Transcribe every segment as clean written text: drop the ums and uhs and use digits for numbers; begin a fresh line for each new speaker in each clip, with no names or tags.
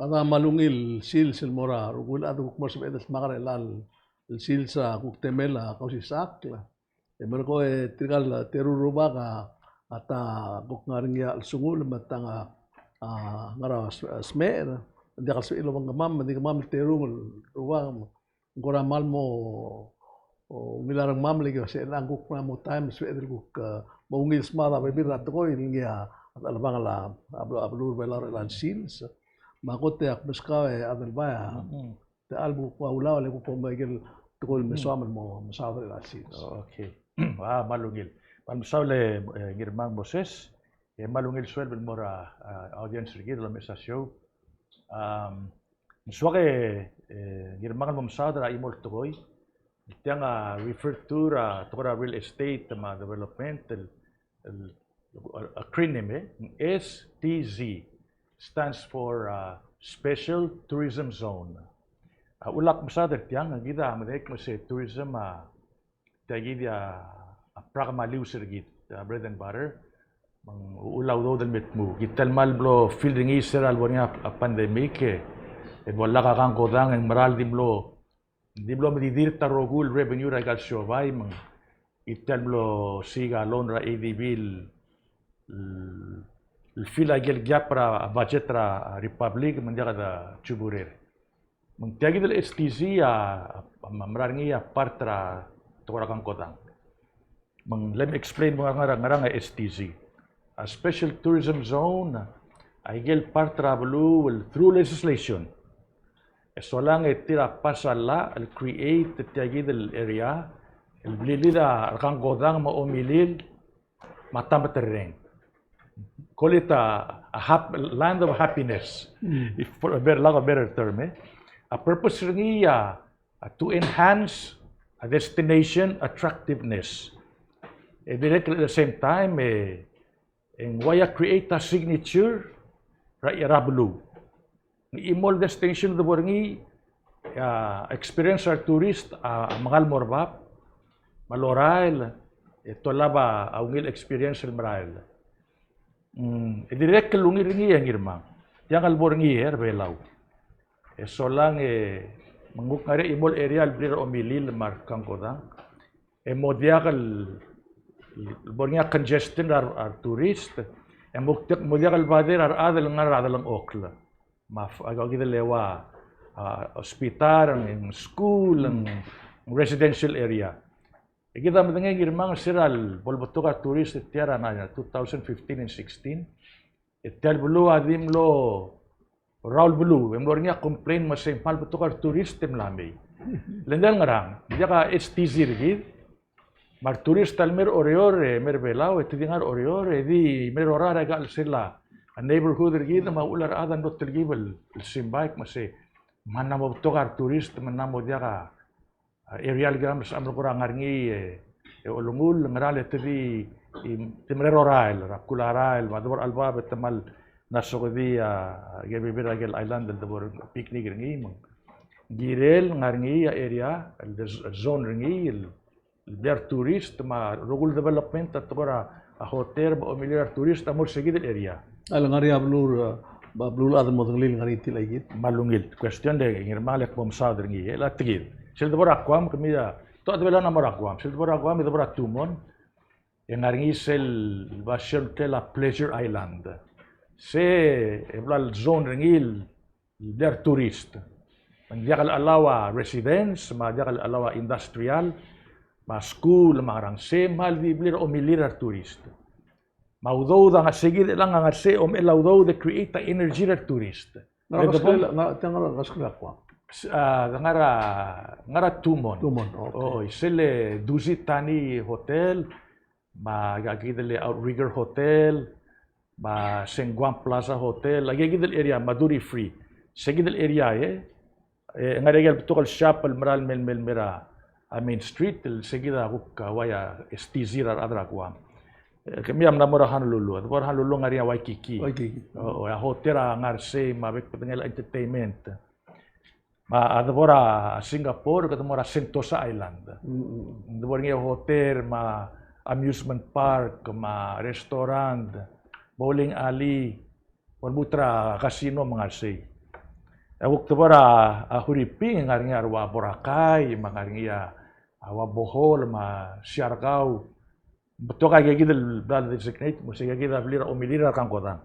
Baka malungil sil mora rugul adu kukmar sa edas makar elal sil sa kuktemela kausi sakla. Merko trigal teruruba ka ata kuk ngaringya sungul matanga ngara smer. Hindi ka sa ilo hindi ka mam terung ruwa ngora mal mo milarang mam lagi sa elang kuk na mo time sa edel kuk maungil smada bebir ato ko ilingya at alabang ala ablu belar elan sils. Makote ak meskawe adel baya te albu kwa ulaw le ko magil tukol mesamal mo masawer elan sils.
Okay. Malungil. Palmasawle ngirmang Moses, malungil swel bil mora audience rigid lo mesa show. Swake ngirmangan mo masawda imol tukoy. Tiang refer to tukora real estate ma development acronym STZ stands for Special Tourism Zone. Ulak masawda tiang gida madek mo se tourism Tagidya pragmaliw sirgit bread and butter mang ulaw do dal metmu gital malblo fielding iser albonia pandemic et wala ka kang kodang ang maral dimlo medidir tarogul revenue regal shovay mang ital blo siga loan ra ADB el fila gel gyapra budget ra republic manjaga da chuburer mang tagidal STZ mamrangi partra Tukarakan Kodang. Let me explain mga ngarang STZ. A special tourism zone ay gel par travel through legislation. So lang tira pasala al create tiagid el area el blilida Arkang Kodang maumilil matamatereng. Call it a land of happiness, if for a better term. A purpose niya to enhance a destination attractiveness. Directly at the same time, waya create a signature ra irablu. Imol destination the borngi experience our tourist mangal morbap malorail ito laba aungil experience el marail. Direct lungi ringi ang irmang. Yang alborngi belaw. So lang manguk ngare imol area albrir omilil markang kodang modiakal bornya congestion ar tourist modiakal bader ar adal ngar adal ang okla maf agawid lewa hospital ang school ang residential area kita matengay girmang siral bolbotoka tourist tiara na 2015 and 16 itel bulu adim lo Raul Bulu, yang orangnya komplain masih mal betul kan turis tem lami. Lendang ngarang, dia ka STZ rigid. Mar turis talmer oriore, mer belau, itu dengar oriore, di mer orara gal sila. A neighborhood rigid, ma ular adan dot tergibel, simbaik masih. Mana mo betul kan turis, mana mo dia ka aerial gram sambil kurang ngarngi, olungul ngeral itu di mer orail, rakularal, mador alba betemal. Naso ko di Gebibiragel Island the picnic ringi girel ngarngi area the zone ringi der tourist ma rugul development at kora a hotel ba omilir tourist amor segid area
Al ngari bablur ad modlil ngari tilagit
malungil question de ngirmalek bom sader ngi la tigid sil debor akwam kemida to adela na morakwam sil debor akwam debor tumon ngarngi sel basel la pleasure island se eblal zone ringil der tourist manjakal alawa residence manjakal alawa industrial ma school marang se mal biblir omilir tourist maudo da nga sigid lang nga se elaudo de create a energy tourist
ngara kwa
ngara tumon
okay.
Sele duzitani hotel ma gagidele outrigger hotel ba Sengguang Plaza Hotel, lagi gidel area Maduri Free. Segidel area ngaregel betul shop almaral mera Main Street, segida huk waya STZ adra kuam. Kami am namorahan lulu, namorahan lulu ngaria Waikiki. Hotel ngarse mabek petengel entertainment. Ma adabora Singapore katamora Sentosa Island. Adabora hotel ma amusement park, ma restaurant, bowling alley, Permutra casino mga say. Waktu bara huriping ngaring arwa Boracay, mangaring awa Bohol, Siargao. Betul kaya gidel brother designate, mesti kita beli omilira kang kodang.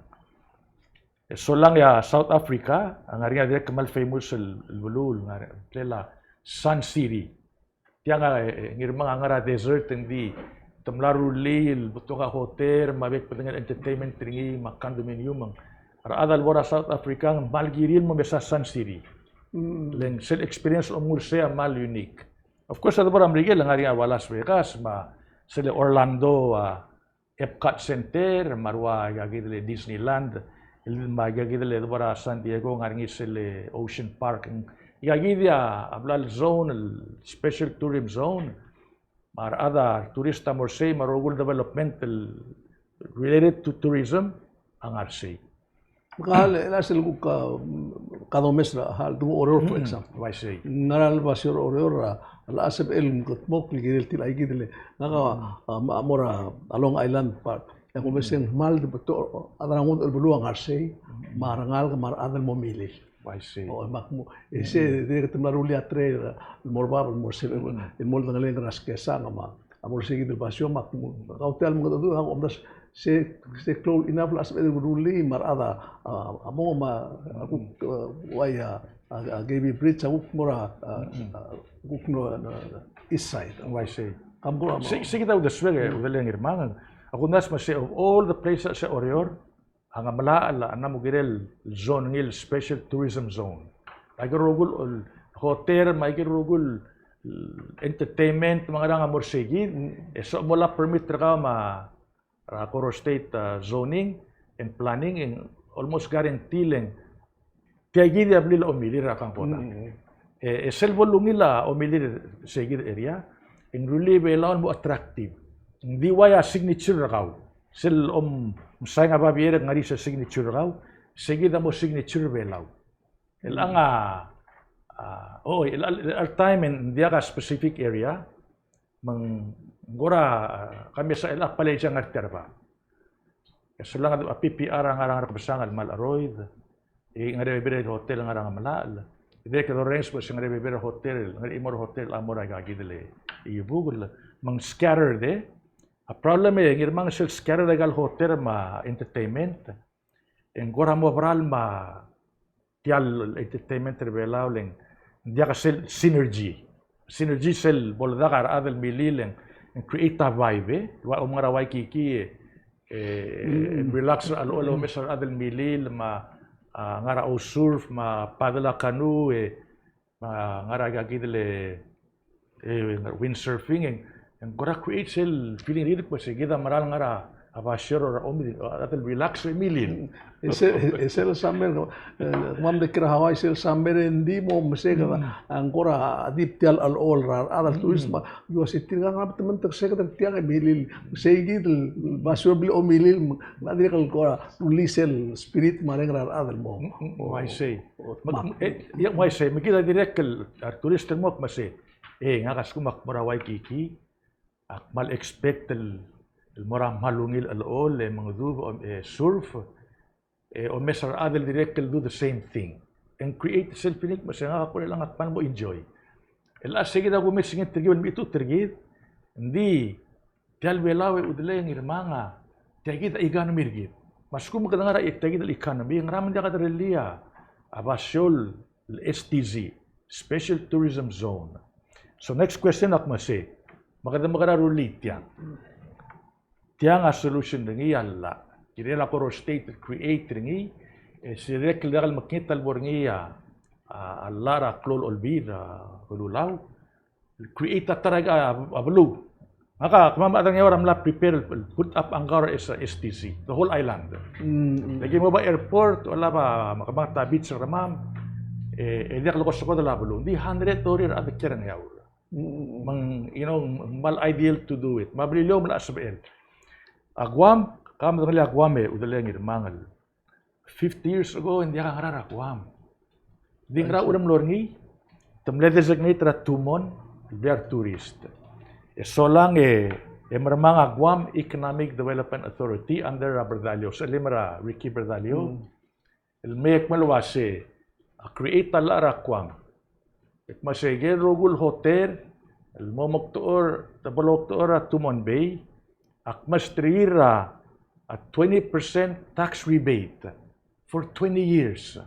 So lang ya South Africa, ang ngaring direct kemal famous el bulul ngaring plela Sun City. Tiang ngirmang angara desert hindi tamlaru lil betul ka hotel, mabek dengan entertainment ringi condominium. Adal bora South Africa ang malgiril mo sa Sun City. Leng sel experience umur saya mal unique. Of course ada bora Miguel ang ngaring Las Vegas, sila Orlando, Epcot Center, marwa gagidele Disneyland, gagidele bara San Diego ngaring sila Ocean Park. Gagidia ablal zone, special tourism zone, ada turista morse marugul development related to tourism ang RC.
Kahal elasil ka kadomes na hal tungo oror for example.
Why say?
Ngaral basyor oror ala asep el kutmok ligil til ay gidele naka amora Along Island Park. Ako besen mal de beto adangon el buluang arsay marangal ka maradal momili.
Why say?
O makmo ese de temlaruli atre morbab morse el molde ngalen raskesa ngama amor sigid el basyo makmo kautel mo do ang omdas se close enough las el ruli marada amo ma aku waya GB bridge aku mora gukno east side.
Why say?
Ambura
Sige daw deswege udalang irmangan. Ako nas masay of all the places sa Orior, ang amalaala na mo girel zone ngil special tourism zone. Agirugul hotel, magirugul entertainment mga nga morsigid. So mula permit ka Coro State zoning and planning and almost guaranteeing kaya gidi ablila omilir akang kota. Selvo lungila omilir segid area in really belaon mo attractive. Hindi waya signature raw. Sel say nga babiere ngari sa signature raw. Segid mo signature belaw. Ilang al time in dia ka specific area gora kami sa ila palay siya ngarter ba. Kasi lang PPR ang arang kabasangal malaroid. Ngari bibere hotel ang arang malal. Ide ka Lawrence po sing ngari bibere hotel, ngari imor hotel amora gagidele. Ibugol mang scatter de. A problem ngirmang sel scatter legal hotel ma entertainment. En gora mo bral ma tial entertainment rebelaw leng. Dia ka sel synergy. Synergy sel boldakar adal milileng and create a vibe wa umara wai kiki relax alo mesar adal milil ngara o surf padala canoe ngara gagidele windsurfing and gora create sel feeling rid po sigida maral ngara abashir or adal relax milil
sel summer mam de kira Hawaii sel summer hindi mo masega ang gora adiptial al all adal turismo yo sitir nga nga temen tersega tiang milil segid basyo bil o milil nadiri kal gora ulisel spirit mareng adal mo.
Why say? Why say? Makita direct kal turista mo mase nga kas kumak marawai kiki mal expect el mora malungil al-all mga do surf o mesar adel direct do the same thing and create self-unique mas nga ako lang at pan mo enjoy el sige daw gumis ngit tergid mi itu tergid hindi tial belawe udle ng irmanga tergid igano mirgid mas kum kadangara tergid al economy ng ramen dia kadrelia abasyol STZ special tourism zone. So next question ak mase maganda rulit yan. Tiang a solution ringi alla. Kiri la Coro State create ringi si rekl dagal makita alborngi allara klol olbida hululaw. Create taraga ablu. Maka kumama atang yawaram la prepare put up Angkor as STC, the whole island. Lagi mo ba airport wala ba makamata beach sa ramam dia kalau kosoko dala bulu. Di 100 torir at kirang yaw. Mal ideal to do it. Mabrilo mala sabel. Aguam, kami tengah Aguam udaleng irmangal. 50 years ago, hindi ka ngarara Aguam. Hindi nga ulam lorngi, tamle designate ra tumon, they are tourist. So lang marmang Aguam Economic Development Authority under Berdalio, sa limara Ricky Berdalio. El mayek malwase, create talara kwang. Masige rogul hotel, el momoktoor, tabaloktoora Tumon Bay, akmas trira at 20% tax rebate for 20 years.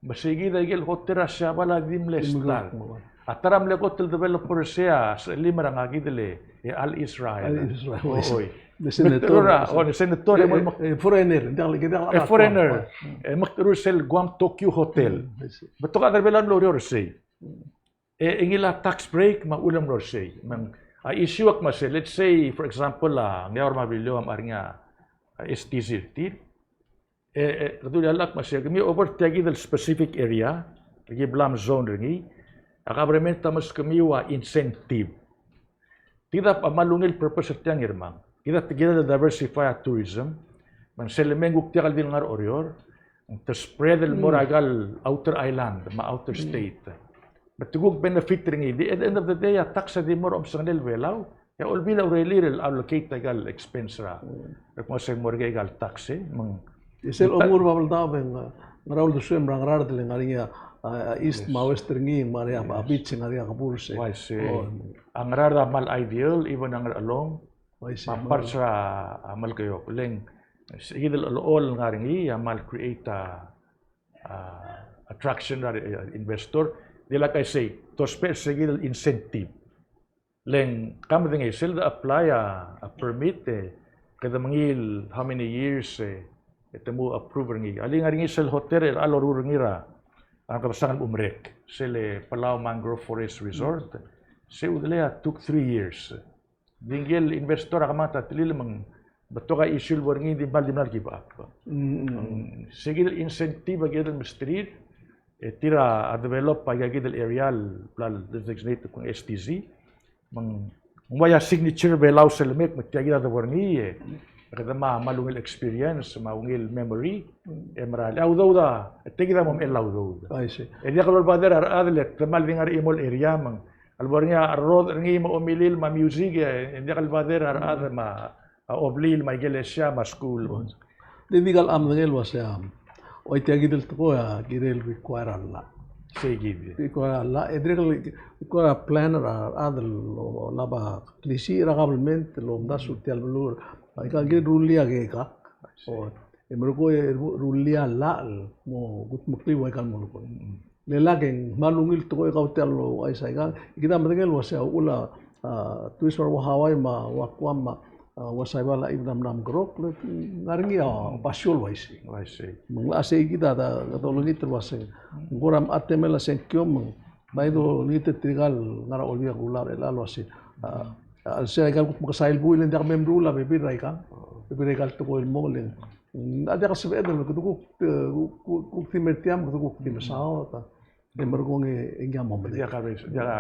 Masige dagil hotel siya wala dimlestal. Ataram le hotel developer siya sa limarang agidele Al Israel. Oy.
The senator.
The senator.
Foreigner.
Foreigner. Magturo sel Guam Tokyo Hotel. Bato ka darbelan lo say. Ingila tax break maulam lo say. Mang issue ak mas let's say for example ngayon mabilio am arnya STZ. Kadulak mas kami over tagi del specific area, lagi blam zone ringi. Akabrement tamas kami wa incentive. Tidak amalungil purpose tiyang irmang. Kita tigil diversify tourism. Man selemeng guktiakal din ngar orior. To spread el moragal outer island, outer state. But tugug benefit ringi. At the end of the day, taxa di more omsangnel velaw. Ya olbila really allocate tagal expense ra. Kung sa morgal taxe.
Isel umur babal tao beng ngarawul do swim rang rar dile ngariya east ma west ringi maria ba beach ngariya kapurse.
Why say ang rara mal ideal even ang along. Papar sa amal kayo leng sigidal all ngaringi amal create attraction investor dila kay say to spare sigidal incentive leng kamo ding sila apply a permit kada mangil how many years ito mo approve ringi ali ngaringi sel hotel alor ringira ang kapasangan umrek sila Palau Mangrove Forest Resort sila took 3 years. Dinggil investor akamata tilil mang bato ka issue war ngi di bal di give up. Sigil incentive agad ang street tira develop agad areal plan designated kung STZ mang waya signature belaw sa limit magtiagid war ngi kada malungil experience maungil memory emerald although da tigida mo elaw do.
I see.
Dia kalau bader adlet tamal dingar imol area mang albornya arroz ringi mo umilil ma music hindi kalbader ar ma oblil ma iglesia ma school.
Didigal am ngel wasam. Oy tiagidel to ya girel require alla.
Segid.
Require alla edregal require planner adel laba klisi ragablement lo mdasu tial blur. Ika gir rulia ge ka. O emro rulia la mo gut mukli wa kan mo ko. Lelageng malungil to ko hotel lo ay sa kita matengel wasa ula tuiswar wa Hawaii ma wa kwam wasai bala ibnam nam grok ngaringi pasyol waisi mangla ase kita da katolongi terwase ngoram atemela senkyom baido nite trigal ngara olvia gular elalo ase al se gal ko kasail builen dak membrula bebirai ka bebirai to ko el molen ada ka sebedel ko ku timertiam ko dimsao ta emergong enggam mo
dia ka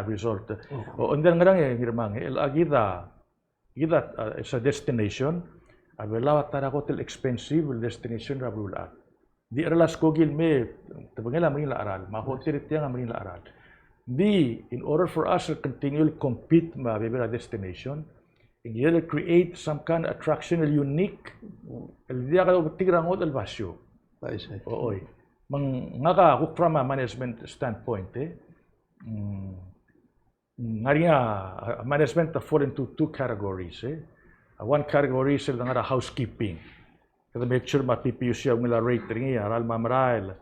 resort o undan ngarang hirmang el agida is a destination abela tara hotel expensive destination rabula di erlas kogil me tabangela manila aral ma hotel tiang manila aral di in order for us to continue compete ma bebera destination and you create some kind of attraction unique el dia ka tigrangot el basyo oy nga from a management standpoint management fall into 2 categories one category is nga housekeeping kada make sure mapipiyo siya ng rate ringi aral mamrail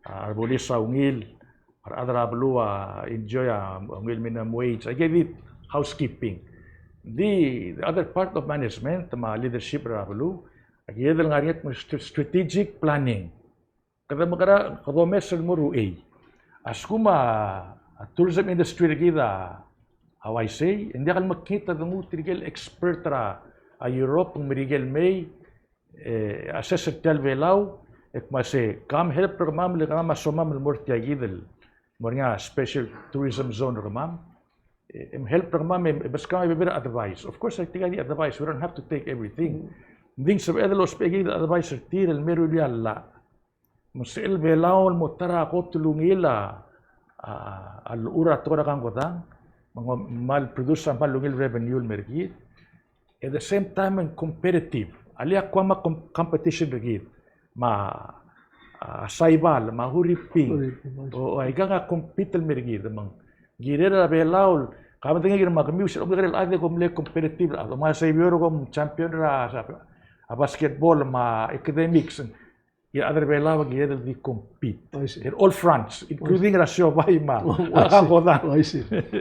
arbolisa ungil adra blua enjoy ungil minimum wage I gave it housekeeping the other part of management ma leadership rablu agiyadal nga strategic planning kada makara kadomes mo ruay askuma tourism industry kita how I say hindi kan makita ng utrigel expert ra a Europe ng Miguel May assessor tel velaw ek mase come help program le kama masomam mortia gidel mornya special tourism zone ramam help program bas kama beber advice of course I think I advice we don't have to take everything ding sa edelos pegi advice tirel meru alla musil belaw mo tara ko tulungila al ura tora kang kotang mal produce ang malungil revenue mergit at the same time and competitive alia kwama competition mergit ma saibal mahuriping o ay nga compete mergid mang girera belaul kami tingin gira mag-music o gira ade komle competitive o mga saibiro kom champion ra sa basketball ma academics ya other belaul gira di compete in all fronts including rasyo bay ma akakoda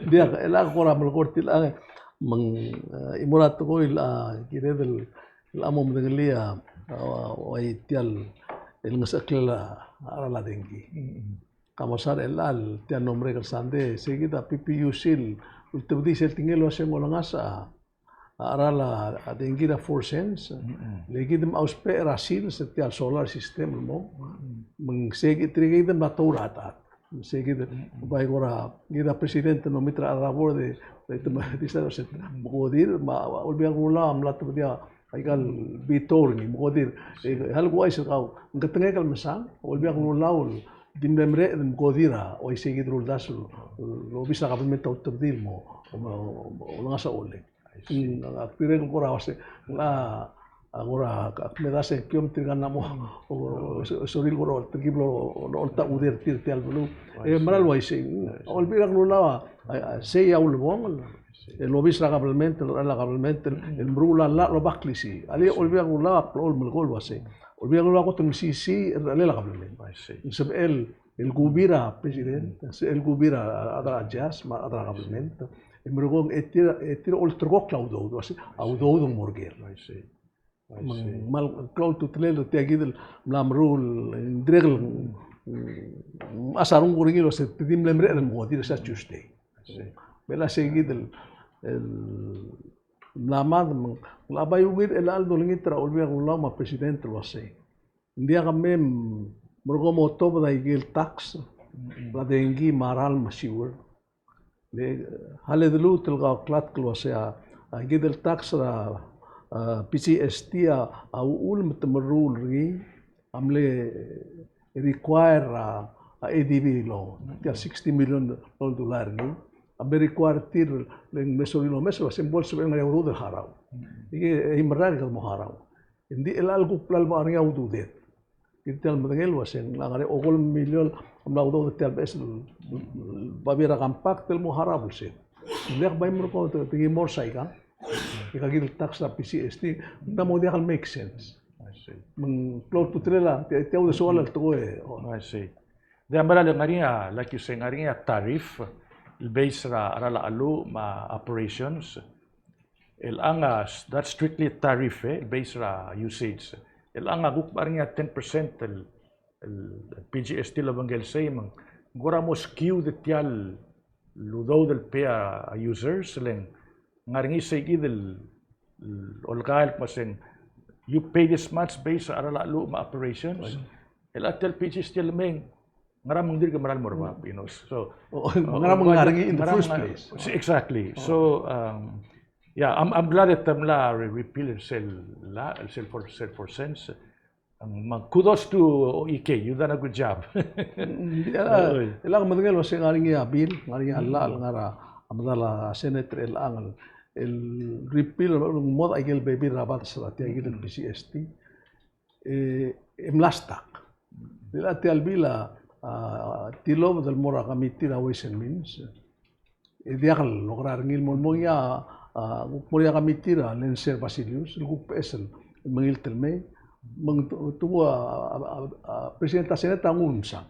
dia ela kora melkortil ang mang imurat ko gira del amo mdengalia o itial el ngasakla arala dengi kamasar elal tian nombre kalsande seguida PPUCil ultibdi sel tingelo asem olangasa arala dengira 4 cents legidem auspe rasil setial solar system mo meng segi trigidem baturata seguida vai agora gira presidente no mitra labor de dista set modir ma olbia gula amlat dia aigal bitor ni modir hal guais kau ngatengel mesang olbia gula din memre dem godira o isigi drul dasul lo bisa kabel tau tabdil mo ngasa ole akpire ko rawase la agora akmedase kiom tirgana mo soril goro tigiblo olta uder tirti al bulu maral waise olbira lula sei aul bong lo bisa kabelmente el brula la lo baklisi ali olbira lula ol melgol wase olbira lula ko tumsisi la kabelmente يسب الجوبيرا presidente el gubira adra jazz ma adra gabelment emrogong etira oltrgo claudo audo morger mal cloud tutlelo tiagid mlamrul indregl asarun gurigilo se tidim lemre el modir sa tuesday bela seguid el mlamad labayugir el aldo lingitra olbia gulama presidente lo sei dia kamem Morgo moto da igil tax la dengi maral masiur le hale dulu telga klat klosea igil tax la PCST a ul mtmrul ri amle require a ADB law ya 60 million dollar ni abe require tir le mesolino meso symbol se ben yaudu de harau ige imrar gal moharau indi el algo plal ba ri yaudu de Kirtial madangel wasen langare ogol milyon amla udo tel bes babira kampak tel muharab sen liak bay mo ko tingi more saika ikagil tax la PCST na mo dia make sense meng plot putrela te de soal to
I see de amara le ngaria like you say ngaria tarif el base ra la alu ma operations el angas that's strictly tariff el base ra usage el anga guk paringa 10% el PGST lo bangel say mang gora mo skew de tial ludo del PA users leng ngaringi say gidel olgal pasen you pay this much based arala lu ma operations el atel PGST meng ngaram dir maral morba you know so
ngaram ngaringi in the first place
exactly so yeah, I'm glad that la repeal cell for sense. Kudos to EK, you done a good job.
Elang madengel wase ngaringi abil, ngaringi halal ngara amdala senator el angal el repeal mod agel baby rabat sa tiagil PCST emlastak. Dila tialbila tilom del mora kamitira wesen means. Diakal lograr ngil molmoya Moria kamitira lenser Basilius, el grupo esel mengil telme, tuvo presidenta seneta unsa,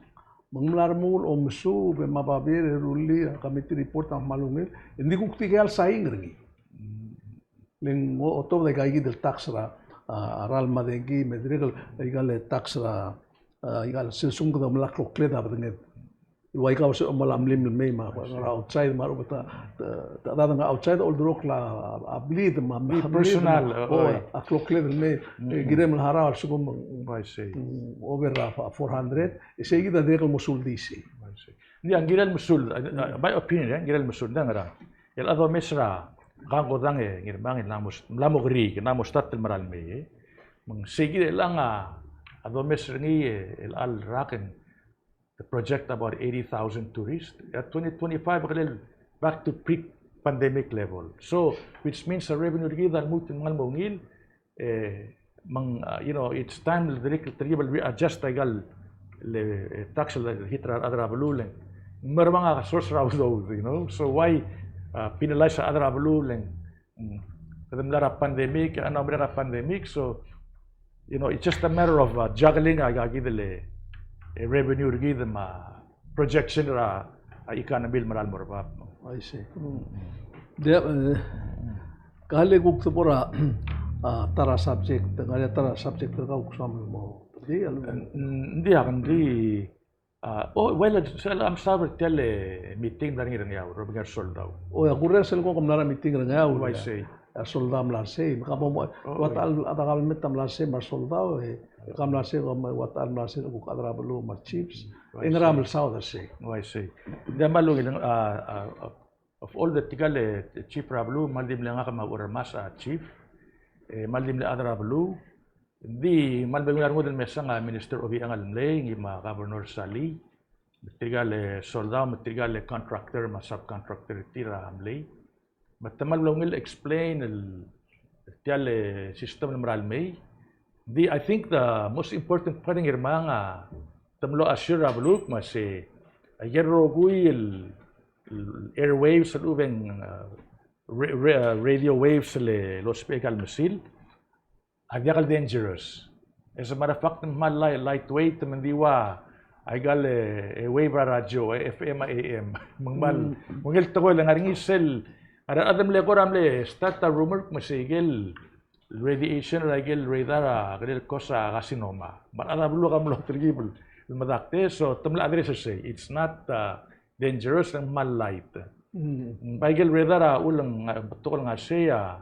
menglarmul omsu be mababir ruli kamitiri porta malungil, indi kuktigal saingrengi, len otob de gaigi del taxra aral madengi medregal igal taxra igal sesung da mlaklo kleda badenged. Wai kau se malam lim me ma outside maru bata da outside all drok la abli de ma
personal
a clockle me girem la hara sugum
I say
over 400 segi da dekel musul disi
ni angirel musul by opinion angirel musul dangara el ado mesra gango dange ngirbang lamogri namos tat maral me meng segi langa ado mesra ngi el al raken the project about 80,000 tourists. At 2025, back to pre-pandemic level. So, which means the revenue gidan mutin mga mongil, you know, it's time to readjust tagal le tax le hitra adra bluleng mermang ka source raw do, you know, so why penalize sa adra bluleng kadam lara pandemic ano lara pandemic, so you know it's just a matter of juggling agagidele revenue gid ma projection ra economy maral morba.
I see. Kali kuk sepura tara subject, kali tara subject kau kusam mo.
Hindi akan di well I'm sorry tele meeting dari ngaw Robert Soldao.
Oh ya kurang sel ko kamnara meeting ngaw.
I say
soldam lase, makapo mo watal atakal metam lase mar soldao kam lase ko watal lase ko kadra belu mar chiefs. Ingram sao da se.
I say. Dia malu of all the tigale chief rablu maldim lang ka maurmas chief maldim le adra blu di malbengular mo din mesa nga minister obi ang alamlay ngi ma governor Sali tigale soldado tigale contractor ma subcontractor tira amlay matamal will explain el tiale system ng may di I think the most important part ng irmanga tamlo assure rablu mas ayero guil airwaves at ubeng radio waves le los pegal misil agyakal dangerous. As a matter of fact, mal lightweight mandiwa aygal wave radio FM AM mangmal mungil to lang aring isel ara adam le koram le start a rumor masigel radiation agel radar agel kosa kasinoma marada bulu kam lo trigibul madakte so tamla address say it's not dangerous ng mal-light. Baigel redara ulang betul nga siya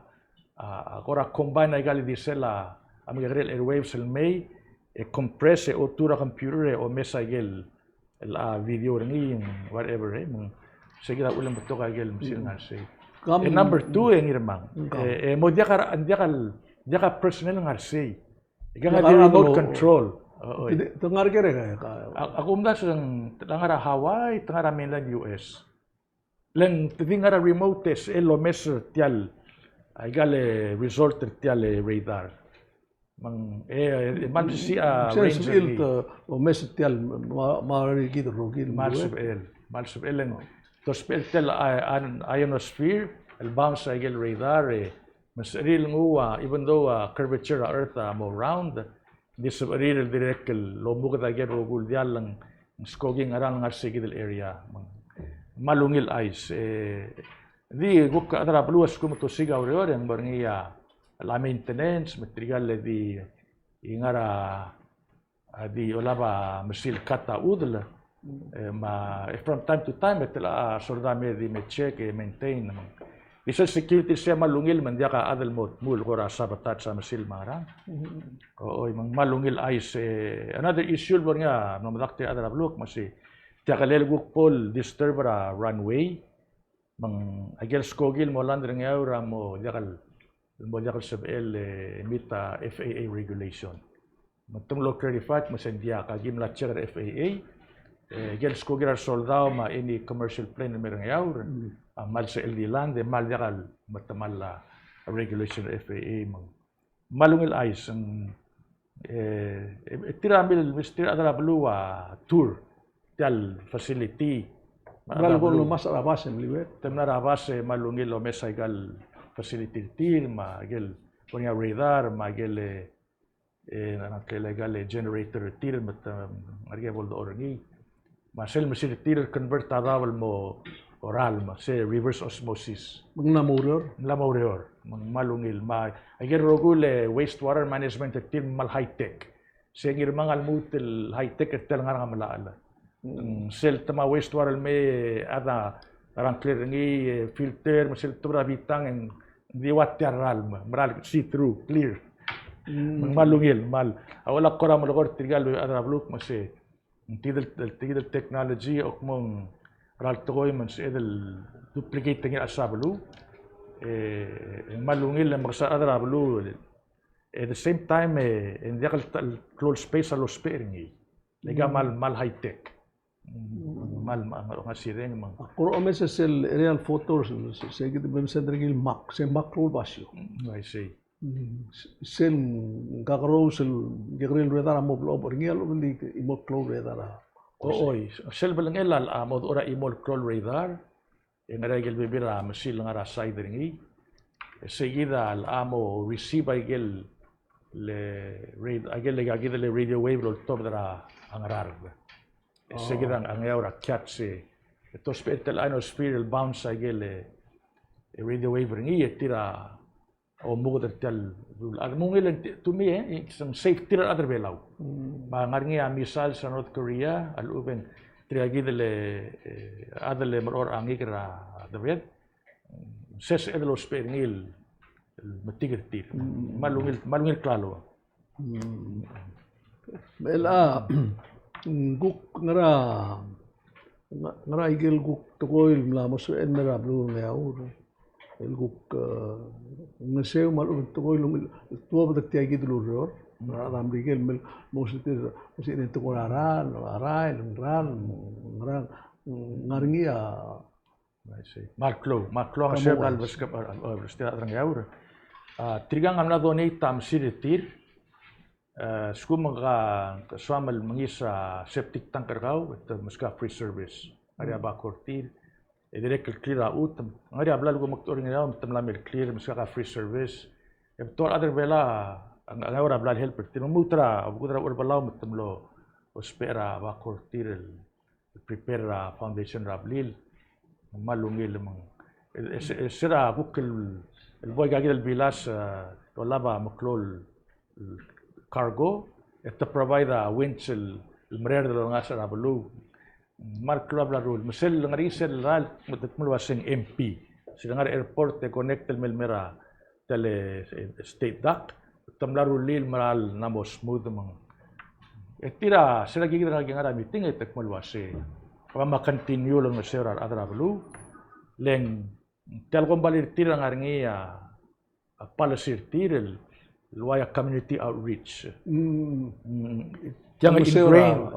agora combine ay gali disela amigrel airwaves el may compress o tura computer o mesagel video ring whatever sige da ulang betul kagel misil nga siya. Number 2 ang irmang mo dia ka personnel nga siya. Ika nga remote control.
Tengar kere kaya.
Ako umdas ang tangara Hawaii, tangara mainland US. Lang tangara remote test elo measure tial ay gale result tial radar. Mang man si ranger
o measure tial marigid rogil
malsub el to spell tel ionosphere el bounce ay gale radar mas real nguwa even though curvature earth mo round di sa real direct lobo ka tagyan rogul dial lang skoging aral nga sigidil area malungil ice di gukka adra pluas ko to sigaw reor ang barngiya la maintenance material di ingara di olaba masil kata udla from time to time itla sordame di me check maintain isa security siya malungil man dia ka adal mul kora sabatat sa masil marang mang malungil ayos another issue nga no madakte adal blok masi tiakalel guk pol disturb runway mang agel skogil mo land nga ura mo diakal sabel mita FAA regulation matunglo clarify masendia ka gimla check FAA agel skogil soldado ma any commercial plane merong yaur mal sa LD land mal yakal matamal regulation FAA malungil ayos ang tiramil Mr. Adra Blua tour tial facility
malungil mas arabas liwet
temna arabas malungil o mesaigal facility tir magel punya radar magel legal generator tir mat arge bol do orgi masel mesin tir convert tarawal mo oral ma se reverse osmosis
Lamaureor
malungil ma ager rogule wastewater management team mal high tech se ngir mangal mutil high tech tel nga malaala sel tama wastewater me ada arang clear ngi filter masel tubra bitang en diwat teral maral see through clear malungil mal awala kora malogor tigal ada bluk mase tidal technology ok mong raltoy man sa edel duplicate ng asablu malungil ang magsa adrablu at the same time hindi ka close space a los pairing lega mal high tech mal nga sireng mang
kuro mesel real photos sige bem sa drigil mak se macro basyo
I see
Sel kakaro sel jagril redara mo blob ringial undi imot cloud redara.
Oy, sel belang elal mod ora imol crawl radar. Yang regel bibira masil ngara side ringi. Seguida al amo receive agel le radio wave lo top dara angarar. Seguida ang ora catch to spetel ionosphere bounce agel radio wave ringi tira o mugo tel mungil to me some safe tira other belau. Mangarngi a missile sa North Korea al uben triagidele adele maror angigra david ses edelo spernil matigirtir malungil klalo
Bela guk ngara igel guk tokoil mlamos enmera blu ngaur el guk ngeseu malu tokoil tuwa badak tiagidlu ror ram rigel mel mositir mosin to koraran ran ngarngi a
Maklo ang several beskap stila atrang yaur. Trigang amna donate tam siritir. Skumanga swamal mangisa septic tanker kau at muska free service. Ari ba kortir. Direct clear out. Ari abla lugo maktoring yaw tamlamir clear muska ka free service. Tor other bela ang yaur abla helper. Tinumutra abudra urbalaw matamlo ospera ba kortir prepare foundation rablil. Malungil mang sira bukil boy gagil bilas laba maklol cargo to provide a winch el mrer de lo ngasa rablu mal club la rule mesel ngari sel ral mutatmul wasing MP sila ngar airport te connect el melmera tele state duct tamla rulil maral namo smooth mang etira sila gigil ngara meeting etekmul wasi Kama continue lang na sera adra blu leng telkom balir tirang arngi palasir tirel luaya community outreach yang ingrained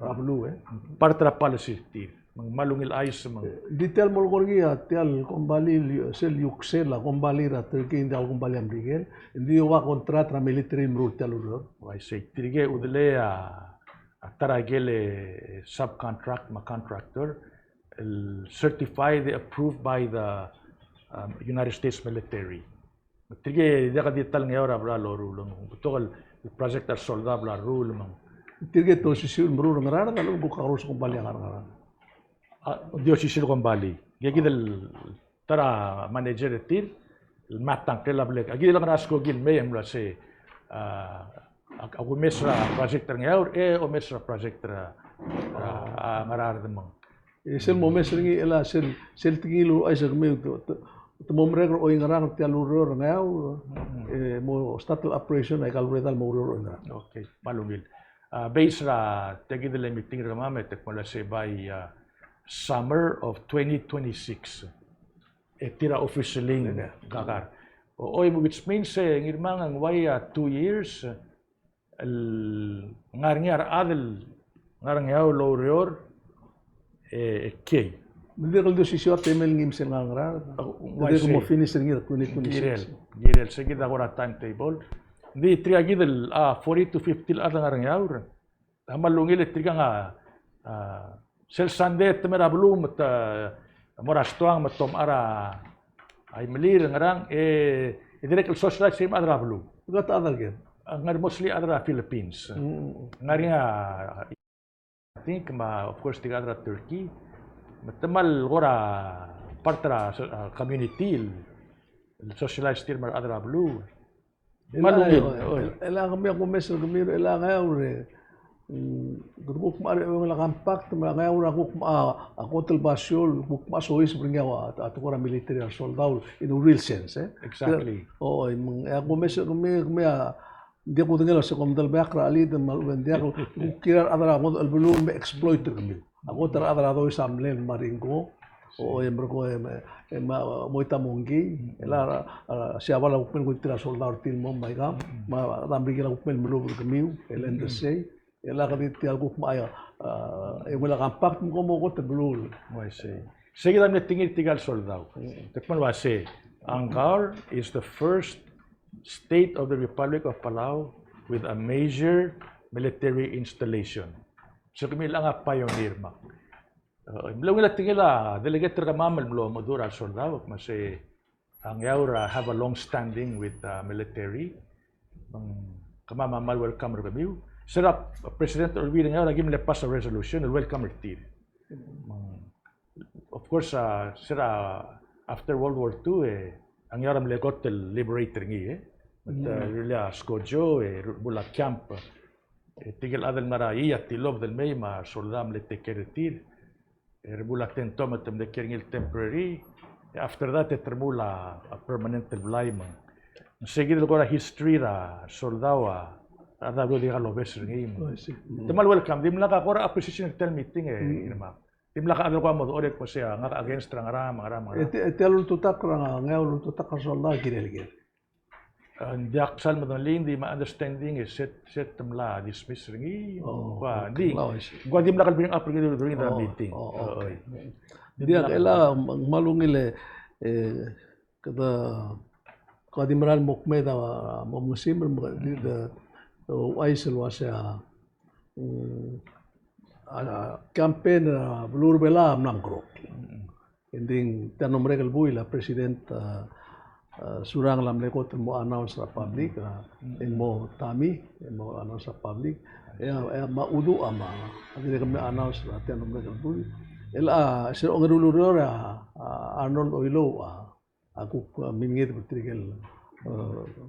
ablu
parte la palasir tir malungil ayos mang
detail mo gorgi tel kombali sel yuksela kombali ra terkin dal kombali amrigel hindi wa kontrata military rule telur
wai sei tirge udle Taragele subcontract, contractor, certified, approved by the United States military. Tige deka dital ngayon abla lorulong. Tokal project ar solda abla rulong.
Tige to sisil mrulong rara dalam buka harus kumbali ngarang.
Dio sisil kumbali. Gigidel tara manager tir matang kelable. Agidel ngrasko gil mayem la se ako mesra project ngayon o mesra project ngarar demang.
Sel mo mesringi ela sel tingilo ay sa kami tumomregro o ngarang tialuro ngayon mo start operation ay kalredal mo ro nga.
Okay, malungil. Base ra tegidele meeting ra mame tekmola se by summer of 2026. Tira officially kakar. Oy which means ngirmangang way 2 years ngarngar adel ngarngaw lorior kay
hindi ko do sisyo temel ngim sel ngarngar hindi ko mo finish ngir 2026
girel seguida agora timetable di triagidel 40 to 50 at ngarngaw amalungil triga nga sel sande temera blum morastuang matom ara ay melir ngarang direct social sim adra blum
got other game
ngar mostly adra Philippines ngari nga I think of course tiga adra Turkey matamal gora partra community socialized tir mar adra blue malungil
ela kami ako mesel kami ela ngayon grupo kumare ang lakampak ngayon ako telbasyol bukma sois bringawa at ko military soldado in a real sense
exactly
ako mesel kami dia ko tinggal sa komdal bakra ali dan maluan dia ko kira adara ko albulum exploiter kami ako tara adara do samlen maringko o emberko moita mongi ela siapa la ukmen ko tira soldado til mo mai ga ma dambi la ukmen melu kami elen de sei ela ka dit algo maya wala kampak mo ko tabulul
I see seguida me tingir tigal soldado tekman wase Angar is the first state of the Republic of Palau with a major military installation. So kami lang a pioneer mak. Mula wala tingila delegate kamamal mlo madura soldado kasi ang yaura have a long standing with military. Kamamamal welcome kami. Sira President Orville nga lagi pass a resolution welcome retir. Of course sira after World War II ang yaram legot el liberator ngi Rila Skojo bula camp tigil adal mara iya tilob del may ma soldam le tekeretir bula tentom atem de keringil temporary after that termula a permanent blind seguido ko history ra soldawa ada do diga lobes ngi temal welcome dimla ka kora appreciation tel meeting irma dimla ka adal ko mo orek ko siya nga against rangara mangara
telul tutak ra ngaul tutak solda girelgel
Hindi aksal mo doon hindi ma-understanding set temla dismiss ringi di gua di mlakal bring up during the meeting
dia kailangan malungil kada kadimral mukmeda mamusim da aisel wasya campaign blur bela amnangro ending tanom regal buila president surang lam lekot mo announce sa public mo tami mo announce sa public maudu ama agire kami announce natin ang mga bul sir ongruluror Arnold Oilo aku mingit betrigel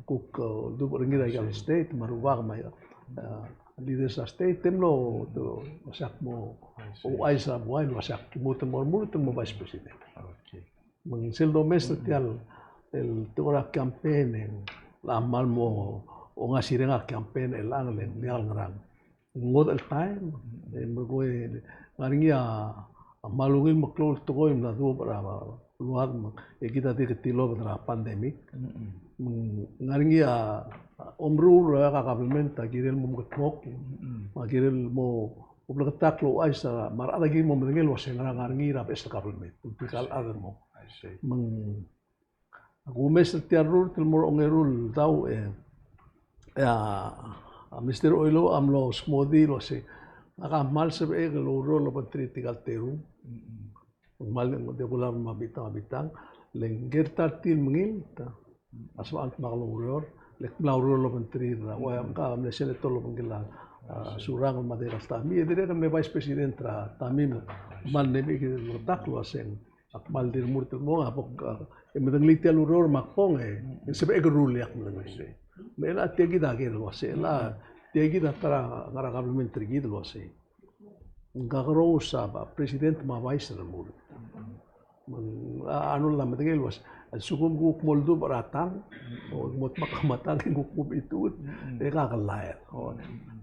kuk du ringira gal state maruwag may leader sa state temlo to masak mo o ay sa buhay masak kimutan mo vice president mang sildo mesetial el tora campaign la mal mo o nga sirenga campaign el angle nial ngrang ngod el time mo go ngaringia malungin mo close to go na do para luag mo kita ti tilo tra pandemic ngaringia omru ra ka government girel mo gotmok magirel mo obligatorio ay sa marada gi mo mengel was ngaringia ra sa government political other mo Aku mestre rule til mor ongerul daw Mr. Oilo amlo smodi lo se akamal se lo rolo patritical teru mal de bulan mabitang lenggerta til mengil ta aswa ant magluror lek magluror lo pentri ra wa ka amle se le tolo mengila surang madera tami dire kan me vice president ra tami man ne bi ke taklo asen akmal dir murtel mo apok medang litel uror makpong sebe rule yak mo ngai mela tegi da ge lo se la tegi da tara ngara government trigi lo se ngagro sa president ma vice mo ano la medang lo sukum guk moldo baratang o mot makamatang guk mo itu ka kalaya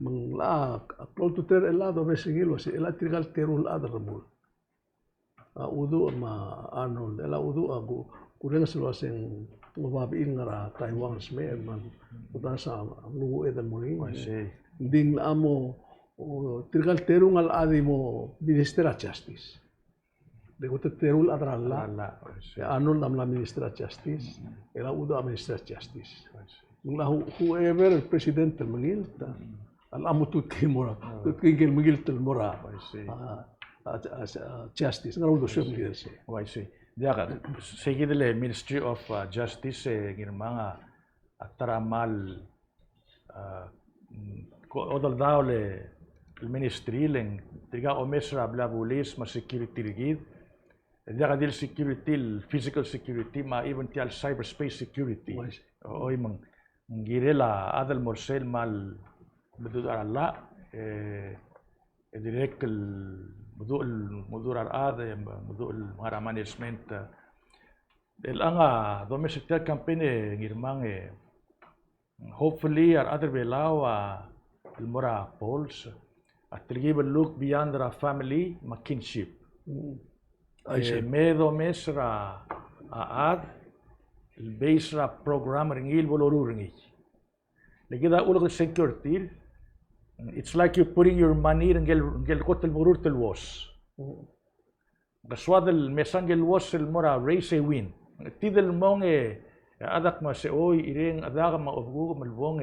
mang la close to ter la do besingilo se la trigal terul adar mo udu ma Arnold ela udu aku kurang seluaseng mababiin ngara Taiwan sme man utan sa lugu edan moni ding amo trigal terung al adi mo minister of justice de gote terul adralla Arnold am la minister of justice ela udu am minister of justice la whoever president mangil al amo tutkimora tutkingel mangil mora justice ngaro do syo mangil se
I see. Dia ka seguidele Ministry of Justice girmanga ataramal odol daule il ministry leng tiga omesra blabulis ma security rigid dia ka dil security physical security ma even tial cyberspace security oy mang girela adal morsel mal بدو alla direct موضوع الآذى موضوع المهارة مانجمنت الآن domestic campaign ngirmang hopefully other belau المرا polls atligib look beyond the family ma kinship medo mesra ad el beisra program ringil boloru ringi legida ulog security it's like you're putting your money in gel kotel murur tel was. Gaswad el mesang gel was el mora race win. Tidel mong adak ma se oy ireng adaga ma obgu malbong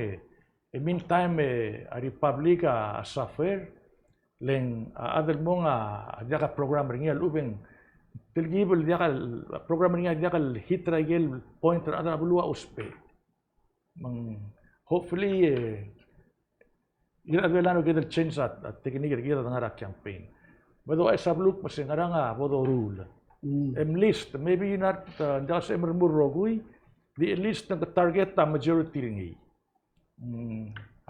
meantime a republika suffer leng adal mo nga adaka program ringi ubeng tilgibel diakal program ringi diakal hitragel pointer ada bulwa uspe mang hopefully gira velano gedel change at teknik gira ngara campaign bodo ay sabluk mas nga bodo rule list maybe not just emermurogui the list ng target ta majority ringi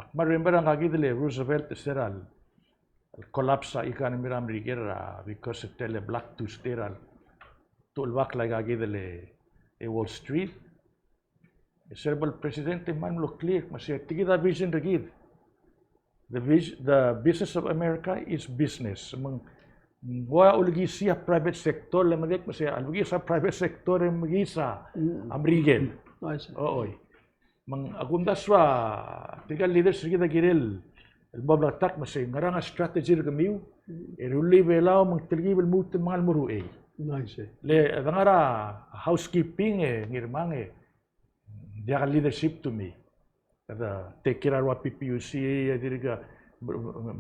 akmar remember ang agidle Roosevelt seral collapse sa economy ramrigera because of tele black to steral tulwak like agidle Wall Street serbal presidente man lo clear mas tigida vision rigid the business of America is business mang wa ulgi siya private sector lamagek mas ulgi sa private sector magi sa amrigel ooy mang agundaswa tigal leaders rigid girel el bablatak mas ngaranga strategy gamiu eruli belaw mang tilgibel mut mangal muru le dangara housekeeping ngirmang dia leadership to me kada take care wa PPUC diriga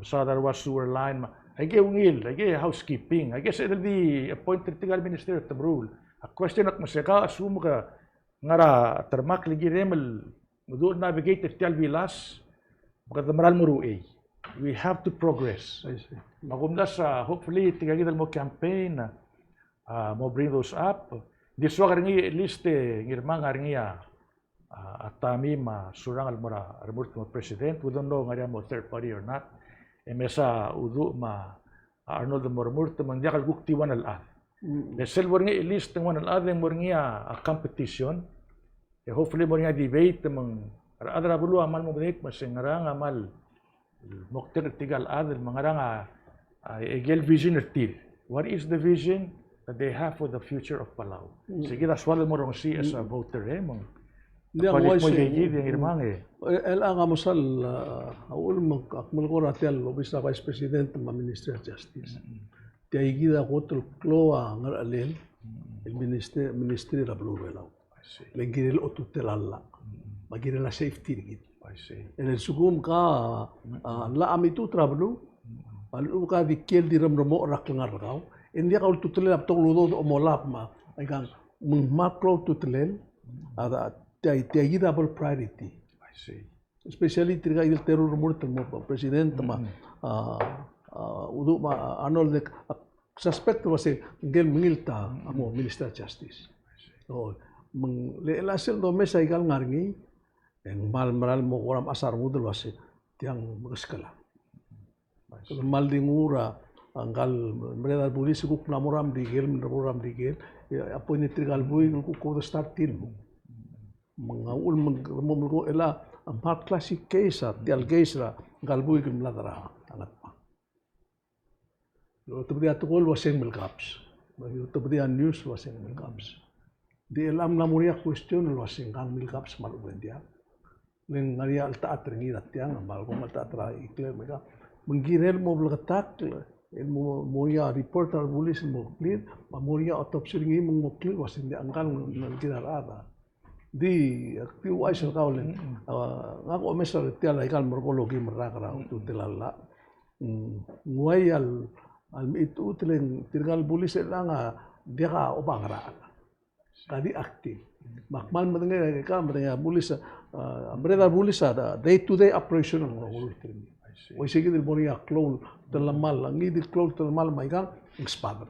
sadar wa sewer line age ungil age housekeeping I guess it'll be appointed tigal minister of the rule a question at masaka assume ka ngara termak ligi remel mudu navigate tial vilas kada maral muru we have to progress magumdas hopefully tigagidal mo campaign mo bring those up this wa ringi at least ngirmang ringiya atami ma surang almora remurt mo president we don't know ngari mo third party or not emesa udu ma Arnold Mormurt man diakal gukti wan al the silver ngi list ng wan al ng morngia a competition hopefully morngia debate mang adra bulu amal mo debate mas ngaranga amal mokter tigal adel mangaranga egel vision ertil what is the vision that they have for the future of Palau sige daswal mo rong si as a voter mang
Dia mo
irmang
el anga mosal aul akmal ko ratial obisa vice president ma minister of justice dia igida kotol kloa ngar alel el ministry la blue velaw lengirel otutelalla magirel la safety rigid en el sugum ka la amitu trablu alu ka dikel diram romo rak ngar gaw india ka tutelel aptong ludo omolap ma aigang makro tutelel ada they double priority.
I see.
Especially triga il terror mortal mo president ma udu ma Arnold suspect was ngel mingilta amo minister of justice. Oh le la sel do mesa igal ngarngi en mal mo oram asar mudul was tiang magskala. Mal dingura anggal mereda pulis kuk namoram digel namoram digel apo ni trigal boy ko start tin mengaul mengo ela empat klasik case tial case la galbui kem ladara angat pa lo tebdia tukol waseng melkaps bagi tebdia news waseng melkaps di elam namuria question waseng kang melkaps malu bendia len ngaria alta atrengi datiang mal ko mata tra ikle mega menggirel mo belgetak el moya reporter pulis mo clear moya autopsy ngi mo clear waseng di angkal nalkira ada di aktiu ay sa kaulen ngako mesal tiala ikal morkologi merakra tu telala nguai al itu telen tirgal bulis elanga dia ka opangra kadi aktif makmal madenge ka madenge bulis breda bulis ada day to day operation ng ngulu tirmi oi sige del moria clown telamal ngi di clown telamal maigang expander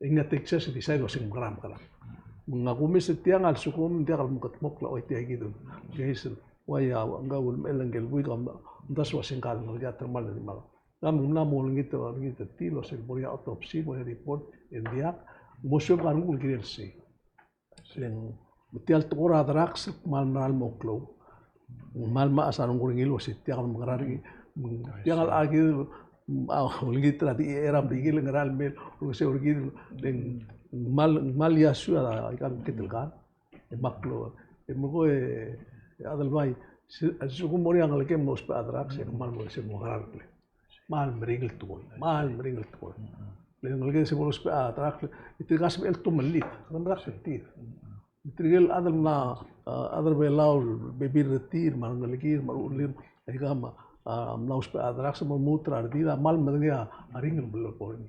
ingat Texas di side wasing gram kala mengakumis tiang al sukum dia kalau mukat mokla oi tiang gitu guys waya ngawul melengel bui kam das wasing kal ngalga termal di mal kam namol gitu tilo sel boya autopsi boya report dia musuh karung ngirel si leng betial tora drax mal moklo mal ma asarung ngil wasit tiang mengarari tiang al agi ulgi trati era bigil ngeral mel use urgi leng mal ya suara ikan ketel kan maklo mugo adal bai suku mori ang leke mos pa adrak se mal mo se mogar mal meringel tu le ngel se mos pa adrak itu gas el tu melit kan rak setir Trigal adal na adal belau bebir retir mangaligir marulir egama naus pe adrak sama mutra ardira mal madngia aringel belor poini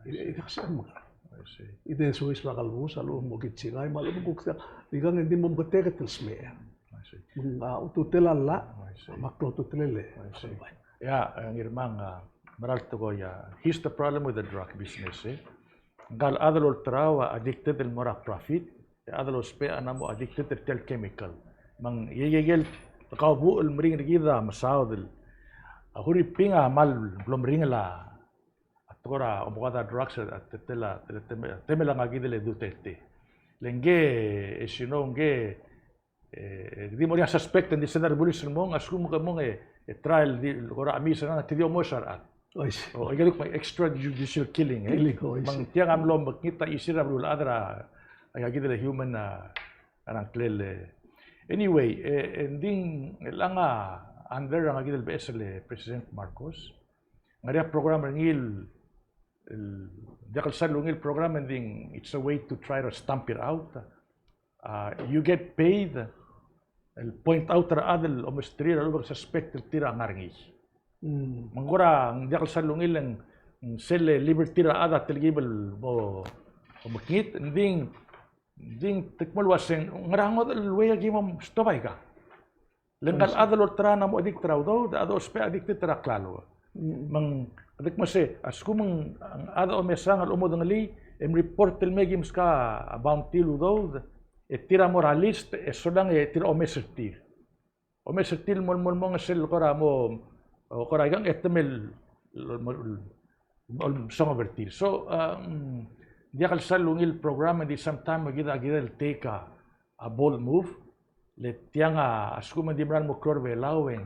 ida kasam ide suis bakal bus alu mokit singai malu buksa digang endi mom keteket sme ututela la maklo tutelele
ya ngirmang maral to ya here's the problem with the drug business gal adal ultrawa addicted el mora profit adal uspe anamo addicted tel chemical mang yegel kabu el mring rigida masaud ahuri pinga mal blom ringla atora obogada drugs tetela temela ngagidele dutete lenge esino nge di moria suspect di sedar bulis mong asum ka mong trial di gora amisa na tidio mo sarat o igaluk may extrajudicial killing mang tiang amlo makita isira bul adra agidele human anang klele anyway ending langa under ang agidele besele President Marcos ngaria program ngil Jakal Salungil program ending it's a way to try to stamp it out. You get paid. El point out ra adel o mestri ra lubag suspect tira ngarngi. Mangura ang Jakal Salungil ang sele liberty ra ada telgibel mo makit ending tekmol waseng ngarangod el way gimam stopay ka. Lengal adel ultra na mo adik traudo ado spe adik tira klalo. Mang adik mo se askumang ang ada o mesang al umod ngali em report tel megims ka about tiludo tira moralist solang tira o mesertir mol sel kora mo kora gang etemel song overtir so Jakal Salungil program and sometime agida take a bold move let tianga askumang dimran mo klorbe laweng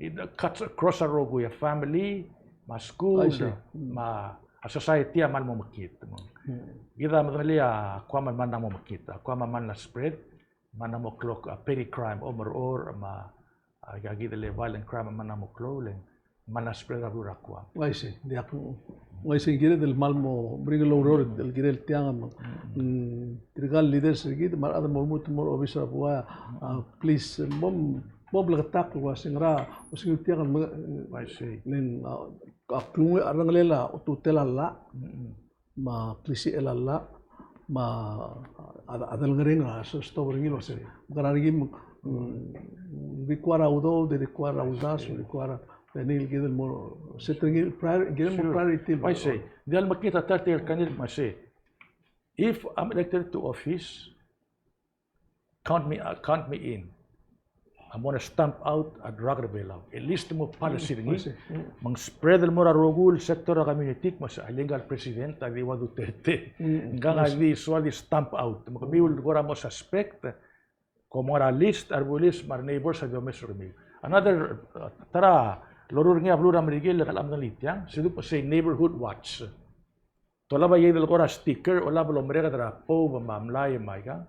it cuts across a road with a family ma school ma a society mal mo makita mo gida madali kwa man mo makita kwa man na spread man mo clock a petty crime or ma gagida le violent crime man mo clolen man na spread a rura kwa
waise di ako waise gida del mal mo bring lo ror del gida el tiang mo trigal leaders gida mar ada mo mo officer wa please mom blagatak wa singra using tiang waise len akung arang lela ututela la ma plisi elalla ma adal ngering la so storing lo se gararigi require udo de require udas require penil gidel mo setting gidel mo priority
I say dial makita tatil kanil ma say if I'm elected to office count me in I'm gonna stamp out a drug rebellion. At least mo policy ringi, mang spread el mora rogul sector a community mas illegal president adi wa Duterte. Gang adi swali stamp out. Makabiul gora mo suspect como moralist arbulis mar neighbors sa domestic ringi. Another tara lorur ngi ablura merigil kalam ng lityang sidu pa say neighborhood watch. Tola ba yedel gora sticker o lablo merega tara po mamlay maiga.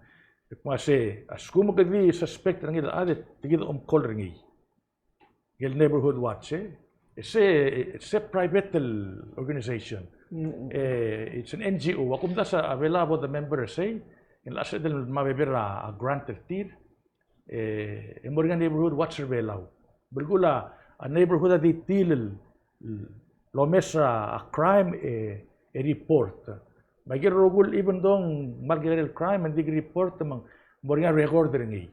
Kasi askumo kadi suspect ringi adet tigid kol ringi gel neighborhood watch it's a private organization it's an NGO akum da sa available the members say in last del mabebera a grant tir morgan neighborhood watch belaw bergula a neighborhood di til lo mesra a crime a report Bagir rogul even dong marginal crime and dig report mang moringa record ringi.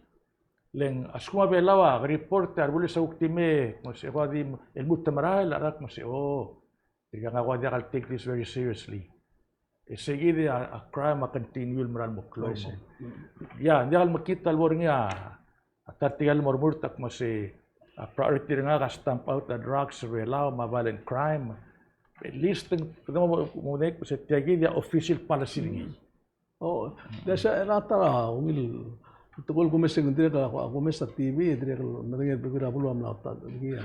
Leng askuma belawa report arbuli sa uktime mo se wadi el mutamaral arak mo se tiga nga I'll take this very seriously. Seguide a crime a continue maral mo close. Ya ndial makita moringa atartigal mormurtak mo se priority nga ka stamp out the drugs relaw ma violent crime. At least mo nek sa tiagi dia official policy ringi.
Desa natara umil tugol gumeseng dire ka gumesa TV dire ka nadengel bigura bulu am lauta dia.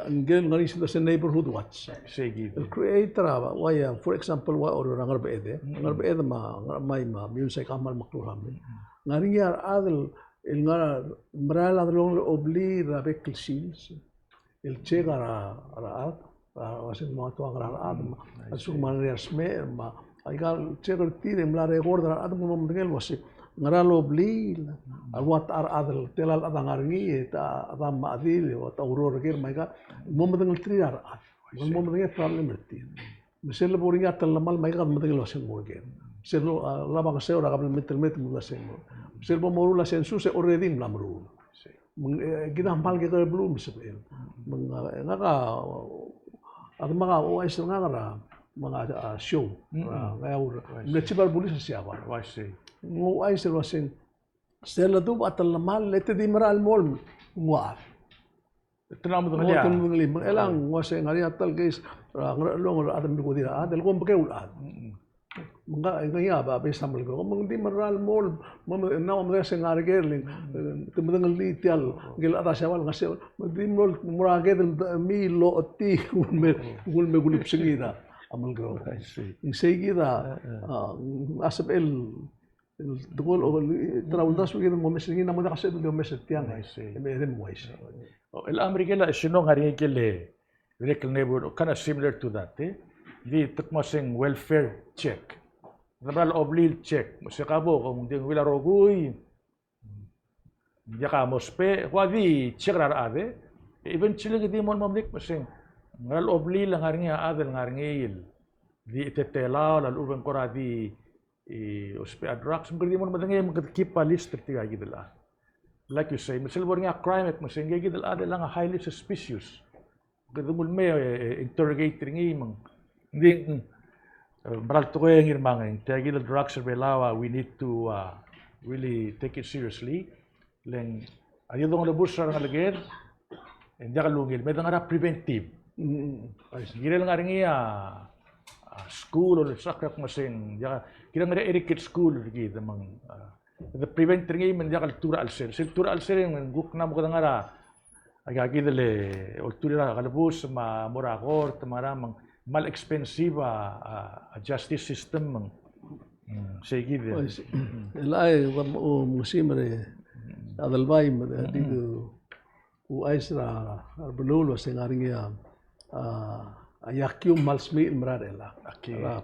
Ngel ngari sila sa neighborhood watch.
Sige.
El creator waya for example wa or ngar beede ma music amal makluham. Ngari yar adel el ngar mral adlong obli rabek shields. El chegara ra wasin mga tuwang raan asuk manrias me ma aigal chegar tire mlare gorda adam mo mdengel wasi ngaralo blil alwat ar adal telal adang arngi ta adam maadil o ta uror ger maiga momadang triar at momadang problem reti misel boringa talamal maiga momadang losen morgen selo labang se ora kabel meter mula sen sel bo morula sen su se already mlamru kita hampal kita belum sebel ngaka at mga OIS nga mga show ngayon nagsibar bulis siya ba OIS wasin stella tu atal mal lete di maral mol ngwa
Tenang betul
mo
ya.
tun ngli elang wase ngari atal guys long adam ko dira adal ko mbake ulat mga ngaya ba be samal ko mong di maral mol na mo sa ngari gerling tumdang litial gel ata sawal ngasel di mol murage mi lo ti gulme gulip singida amal ko in segida asap el tugol o traundas mo mo mesingin na mo kasi do meset tiang may mo wais
El Amerikela sino ngari kele vehicle neighborhood kind of similar to that di tukmasing welfare check nabral oblil check mo siya kabo kung di wala roguy ya ka mospe wadi check rar ade eventually di mo mamlik masing ngal oblil ang ngari adel ngari di itetela la uben kora di ospe adrox mo di mo madangay magkeep pa list tiga gidala like you say misal nga crime at masing gidala ade lang highly suspicious kadumul me interrogator ngi mang hindi maral to ko yung irmangin tagil drugs belawa we need to really take it seriously leng ayo dong labus sa ngalager hindi ka lungil may nga preventive ay sige lang nga school or sakrak masing kira nga etiquette school gid mang the prevent ngi man dia tura alser tura alser yung guk na mo nga agagidale ultura kalabus ma morakor tamaramang mal expensive justice system sige din
elay o musimre adalbay dito u aisra arbulolo sengaringa ayakyum malsmi imradela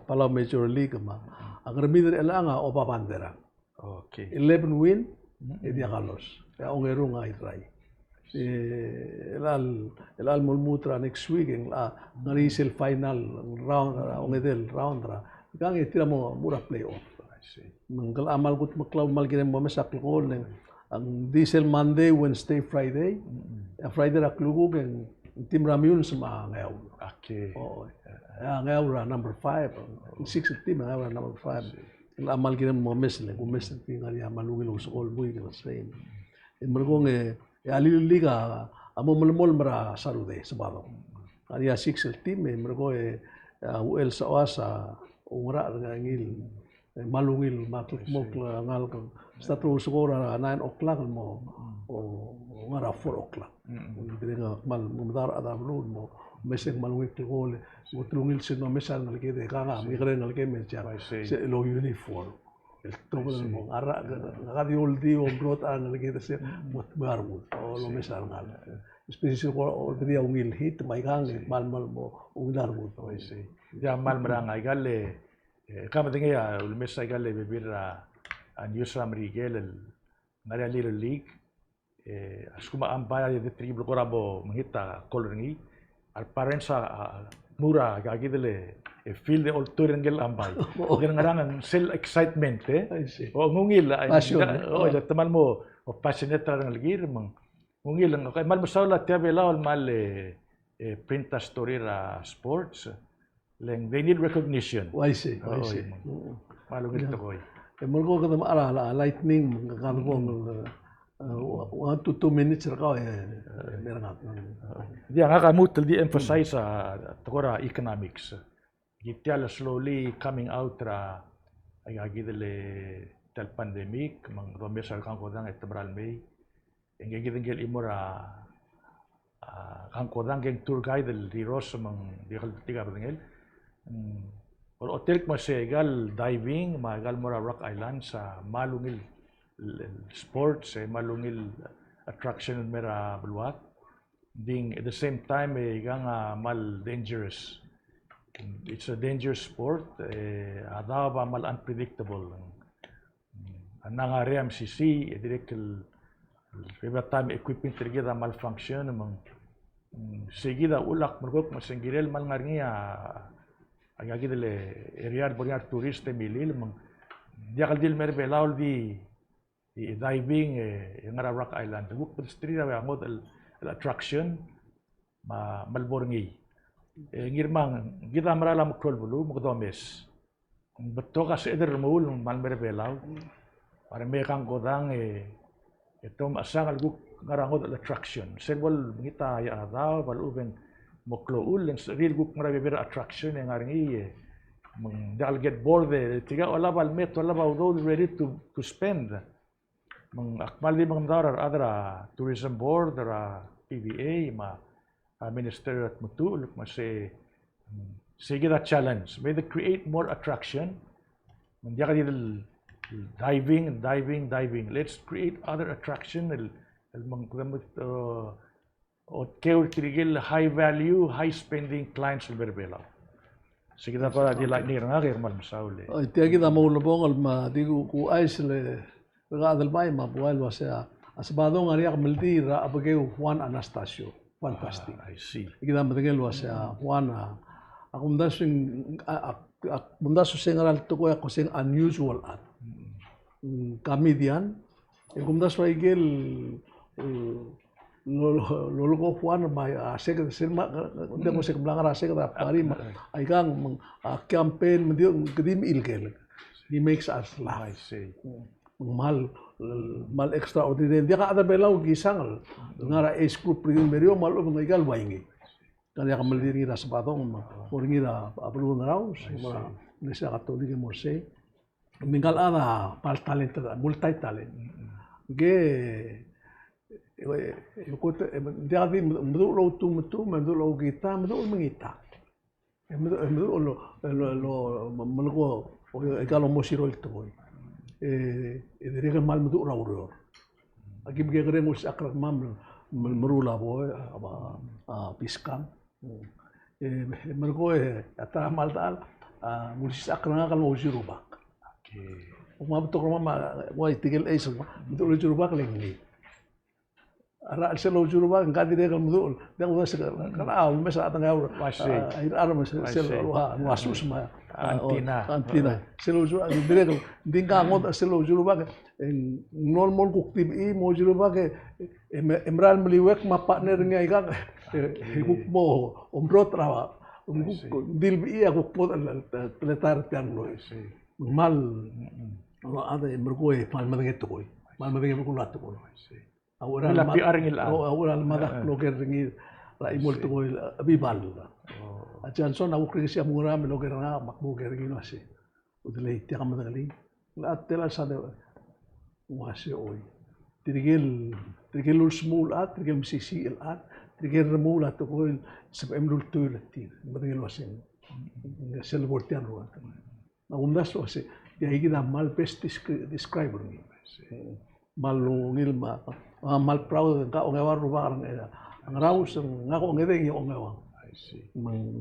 pala major league ma agarmidre elanga o babandera okay 11 win edia galos ya ongero nga itray el mulmutra next week ngarisel final round ongedel round ra kang itira mo mura playoff manggal amal gut maklaw mal ginem mo masak ko ang diesel Monday Wednesday Friday Friday ra klugo gen team ramyun sa ngayaw okay ngayaw ra number 5 6 team ngayaw ra number 5 amal ginem mo mesle ko mesle ngari amalungil sa all boy kan Spain mergong aliliga amo mulmol mara sarude sabaro ariya 6 team mergo UL sa wasa ungra ngil malungil matukmok ngal kan statro sugora 9 o'clock mo o ngara 4 o'clock dire nga mal mudar ada blud mo meseng malungil gol mutlungil sino mesal nalgede kanga migre nalge mecha se lo uniform el trouble mo ara ngadi uldi o grot an nalgede se mutbarmut o lo mesal ngal especially ko dia ungil hit mai gang mal mo unglar mo
ya mal marang ay galle kama dinga ul mesa galle bibira an yusra mrigel ngari little league askuma ampaya de triple korabo mangita kolrengi al parents mura gagidele feel the all turengel ambay gan ngarangan sel excitement o ngungil o tamal mo o passionate ra ngalgir mang ngungil lang kay mal masawla tiabe lawal mal printa story ra sports leng they need recognition
I see
malungit to koy
mulgo ka maara lightning kakabong 1 to 2 minutes ra ka merangat
dia nga kamutel di emphasize tokora economics gitial slowly coming out ra ay agidele tal pandemic mang romesal kang kodang etbral may engegidengel imora kang kodang geng tour guide del riros mang dikal tiga bengel hotel masegal diving magal mora rock island sa malungil sports malungil attraction mera bulwat ding at the same time gang mal dangerous it's a dangerous sport adaw ba mal unpredictable nangare MCC direct el time equipment tergida malfunction mang seguida ulak mergok masengirel mal ngarngi agagi dele area boriar turiste milil mang dia kaldil merbelaul di diving ngara Rock Island buk street ave angod el attraction malborngi ngirmang gida marala mukol bulu mukdomes beto kas eder mul mal merbelaul para mekang godang ito asang alguk ngarangod attraction sebol ngita ya daw baluben mokloul ang real guk ngara attraction yang ngaringi mang dal get bored tiga wala bal met wala ba do ready to spend mang akmal di mang darar adra tourism board ra PBA ma minister at mutul mase sige that challenge may they create more attraction mang dia kadil diving. Let's create other attraction. High value, high spending clients will be berbela. Sige na pa di like ni nga kay mal masauli.
Ay tiagi da mo lubong ma di ku ais le regadal bay ma bual wasa asbado ngari ak mildi ra abage Juan Anastasio. Fantastic.
I see.
Igi da madengel wasa Juan akum dasing mundaso sengaral to ko ako sing unusual at kami diyan kumdas waigel lolo ko Juan may asek sirma hindi ko sek blangar asek da pari ay kang campaign mendio kedim ilgel he makes us laugh.
I see.
mal extraordinary dia ka ada belau gisang ngara age group primero mal ngigal waingi kaya ka maldiri ra sapatong oringi ra aplu ngaraus mara nesa katolik morse mingal ada pal talent multi talent ge dia di mdu lo tu mdu lo kita mdu mengita mdu lo malgo egalo mosiro itu direga mal mdu ra uror agi bege gere mus akrak mam merula boy aba piskan mergo ata mal dal mulis akrak kal mosiro bak uma betul mama wai tigel es betul jurubak lengi ara selo jurubak ngadi de kam betul dan udah kana mesa atanga air ara mesa selo wasus ma antina selo jurubak dire dinga ngot selo jurubak normal kukti i mo jurubak emran meliwek ma partner ngai ka hikuk mo omrot rawa dil bi aku pot letar tiang lo mal ada mergoy mal madenge to koy mal madenge ko lat ko awra
la pi aringil
awra madak loger ringi la imol to koy abibal ajan son aku krisi amura me loger na makmo ringi no ase udle ti kam madagali la tela sa de wase oy tirigel smul at tirigel msisi el at tirigel remul at koy sab emlul toilet madenge wase sel vortian ro Nagundas o se ya higida mal best describe ni mal ngil mal proud ka o ngawa ruba ang raus ngako ngedeng yo ngawa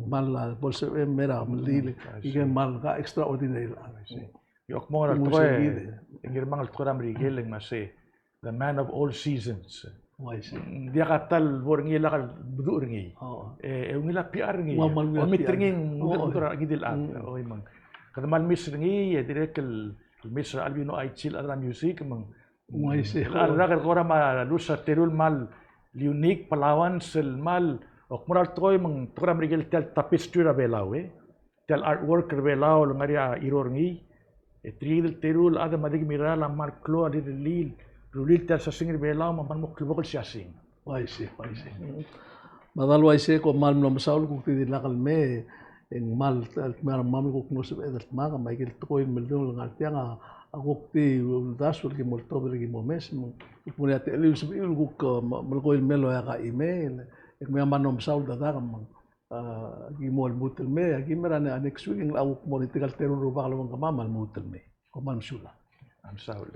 mal bolse mera maldile igen mal ka extraordinary
yok mo ra troe ngir mangal tkoram rigel ng mase the man of all seasons dia katal bor ngila kal budu ringi ngila piar ngi o mitringing mutura gidil at oy mang kada mal misringi direk el misra albino ay chill adra music mang adra kora ma lusa terul mal unique Palawan sel mal ok moral toy mang program rigel tel tapestry belawe tel artwork belaw ngaria iror ngi tril terul ada madig miral mal klo adi rulil tel sa singir belaw man mo klubol siya sing
waise madal waise ko mal no masaul ku ti lakal me en mal mami ko no se edat maga mai que toy meldon ngaltia nga ako ti dasul ki molto bergi momes mo punya tele se ko malko el melo ya ka email ek me manom saul da kam gi mol mutel me gi merane next week ang awuk mo tigal terun ruba kalong kamamal mutel me ko man sula
am saul